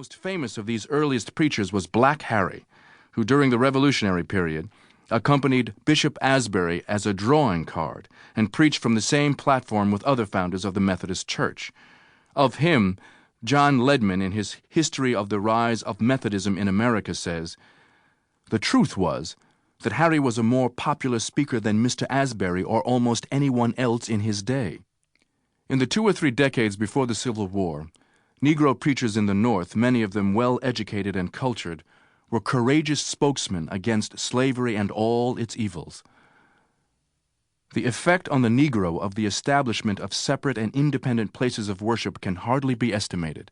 most famous of these earliest preachers was Black Harry, who during the Revolutionary period accompanied Bishop Asbury as a drawing card and preached from the same platform with other founders of the Methodist Church. Of him, John Ledman, in his History of the Rise of Methodism in America, says, "The truth was that Harry was a more popular speaker than Mr. Asbury or almost anyone else in his day." In the 2 or 3 decades before the Civil War, Negro preachers in the North, many of them well-educated and cultured, were courageous spokesmen against slavery and all its evils. The effect on the Negro of the establishment of separate and independent places of worship can hardly be estimated.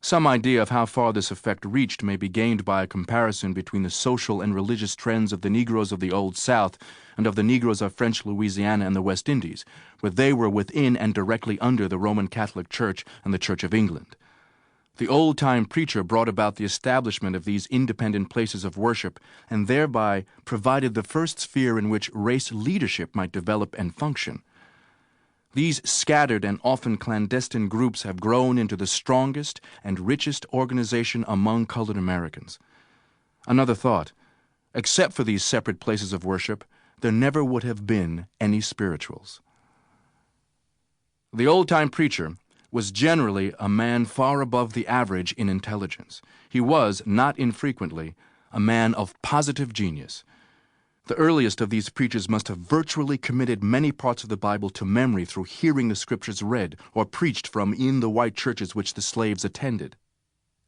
Some idea of how far this effect reached may be gained by a comparison between the social and religious trends of the Negroes of the Old South and of the Negroes of French Louisiana and the West Indies, where they were within and directly under the Roman Catholic Church and the Church of England. The old-time preacher brought about the establishment of these independent places of worship and thereby provided the first sphere in which race leadership might develop and function. These scattered and often clandestine groups have grown into the strongest and richest organization among colored Americans. Another thought: except for these separate places of worship, there never would have been any spirituals. The old-time preacher was generally a man far above the average in intelligence. He was, not infrequently, a man of positive genius. The earliest of these preachers must have virtually committed many parts of the Bible to memory through hearing the Scriptures read or preached from in the white churches which the slaves attended.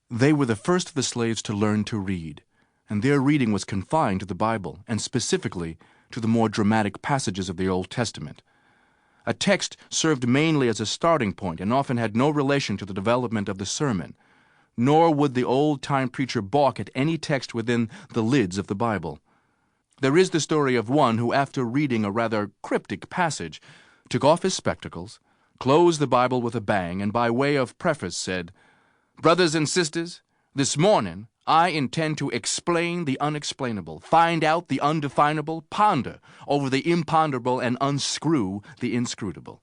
They were the first of the slaves to learn to read, and their reading was confined to the Bible, and specifically to the more dramatic passages of the Old Testament. A text served mainly as a starting point and often had no relation to the development of the sermon, nor would the old-time preacher balk at any text within the lids of the Bible. There is the story of one who, after reading a rather cryptic passage, took off his spectacles, closed the Bible with a bang, and by way of preface said, "Brothers and sisters, this morning I intend to explain the unexplainable, find out the undefinable, ponder over the imponderable, and unscrew the inscrutable."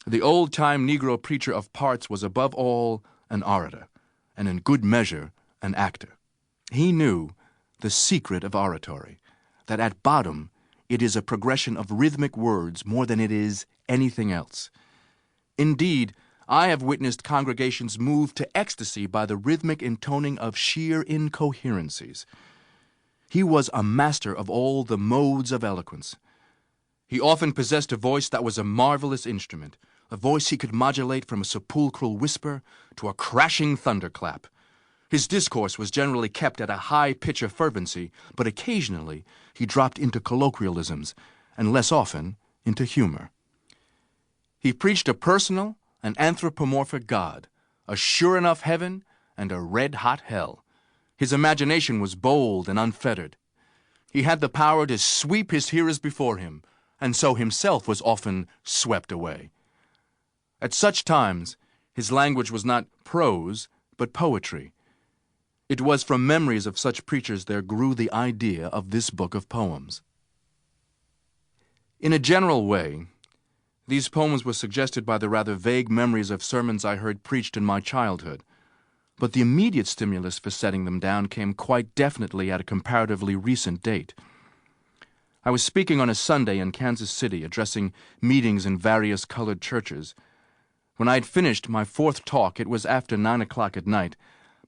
The old-time Negro preacher of parts was above all an orator, and in good measure an actor. He knew the secret of oratory, that at bottom it is a progression of rhythmic words more than it is anything else. Indeed, I have witnessed congregations moved to ecstasy by the rhythmic intoning of sheer incoherencies. He was a master of all the modes of eloquence. He often possessed a voice that was a marvelous instrument, a voice he could modulate from a sepulchral whisper to a crashing thunderclap. His discourse was generally kept at a high pitch of fervency, but occasionally he dropped into colloquialisms, and less often into humor. He preached a personal and anthropomorphic God, a sure enough heaven, and a red-hot hell. His imagination was bold and unfettered. He had the power to sweep his hearers before him, and so himself was often swept away. At such times, his language was not prose, but poetry. It was from memories of such preachers there grew the idea of this book of poems. In a general way, these poems were suggested by the rather vague memories of sermons I heard preached in my childhood, but the immediate stimulus for setting them down came quite definitely at a comparatively recent date. I was speaking on a Sunday in Kansas City, addressing meetings in various colored churches. When I had finished my 4th talk, it was after 9 o'clock at night,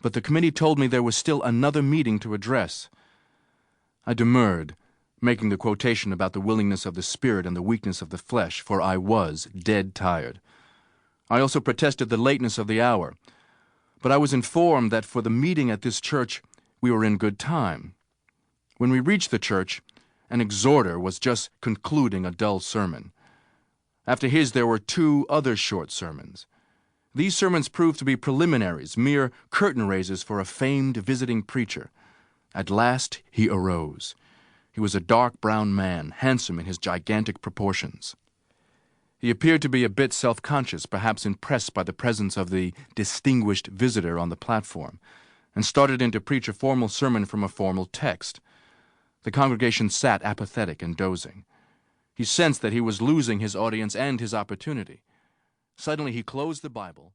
but the committee told me there was still another meeting to address. I demurred, making the quotation about the willingness of the spirit and the weakness of the flesh, for I was dead tired. I also protested the lateness of the hour, but I was informed that for the meeting at this church we were in good time. When we reached the church, an exhorter was just concluding a dull sermon. After his there were 2 other short sermons. These sermons proved to be preliminaries, mere curtain raisers for a famed visiting preacher. At last he arose. He was a dark brown man, handsome in his gigantic proportions. He appeared to be a bit self-conscious, perhaps impressed by the presence of the distinguished visitor on the platform, and started in to preach a formal sermon from a formal text. The congregation sat apathetic and dozing. He sensed that he was losing his audience and his opportunity. Suddenly he closed the Bible,